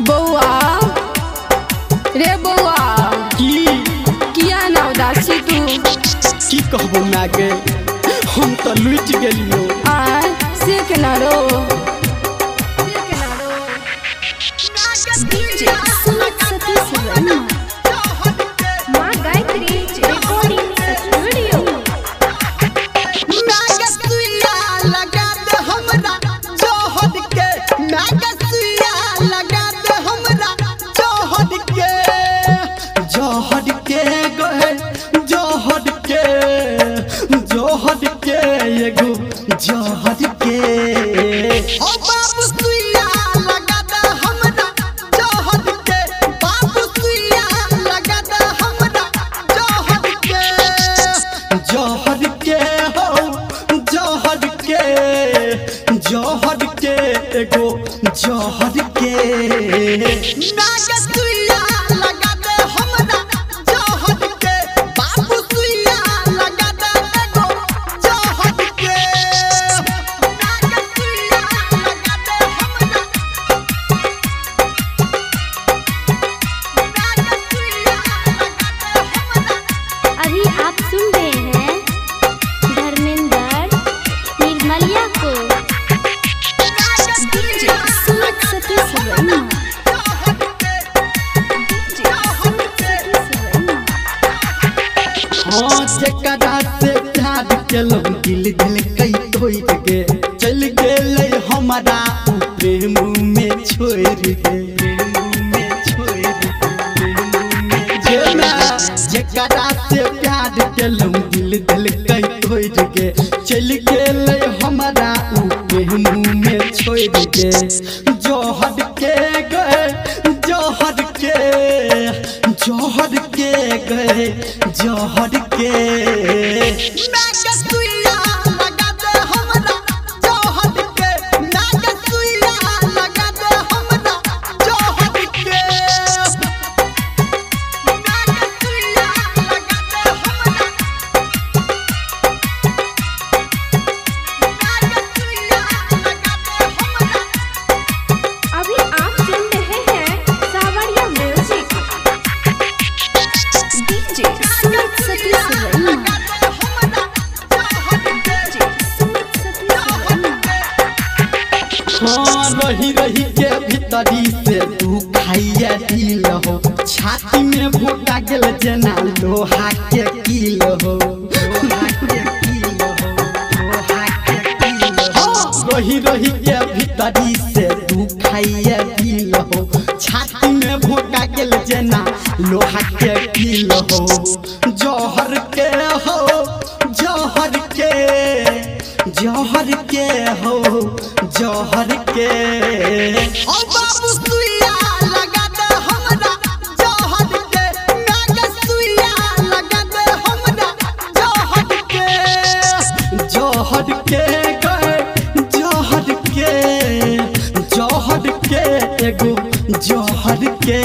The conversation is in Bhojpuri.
बउआ रे बउआ की किया ना उदासी तू की कहबो मागे हम तो लुट गेलियो आ से केना रो डीजे सुमित सतीश वर्मा मां गायत्री रिकॉर्डिंग स्टूडियो नागसुइया लगा दे हमरा जोहद के नागसुइया लगा दे हमरा जोहद के गए जोहद के एगो जोहद के ओ बाबू सुइया लगा दे हमरा जोहद के बाबू सुइया लगा दे हमरा जोहद के हो जोहद के एगो जोहद के नागसुइया लगा दे हमरा जोहद के बाबू सुइया लगा दे एगो जोहद के नागसुइया लगा दे हमरा नागसुइया लगा दे हमरा। अभी आप सुन रहे हैं धर्मेंद्र निर्मलिया को। डीजे सुमित सतीश वर्मा हाँ जकरा से प्यार केलहुँ दिल कई तोड़ के चल गेले हमारा उ प्रेम में छोड़ के जकरा से प्यार केलहुँ दिल कई तोड़ के चल गेले हमारा उ प्रेम में छोड़ के जोहद के गए जोहद के गए जोहद के नागसुइया लगा दे हमरा जोहद के नागसुइया लगा दे हमरा जोहद के नागसुइया लगा दे हमरा नागसुइया लगा दे हमरा। अभी आप सुन रहे हैं सावरिया म्यूजिक। डीजे सुमित सतीश वर्मा सुमित सतीश वर्मा हाँ रही के भीतरी से तू खाइए दिल हो छाती में भोटा गेल जना लोहा के कील हो रही के भीतरी से तू खाइए दिल हो छाती में भोटा गेल जना लोहा के कील हो जोहर के हो जोहर के हो जोहर के ओ बाबू सुइया लगा दे हमरा जोहर के नागसुइया लगा दे हमरा जोहर के गए जोहर के एगो जोहर के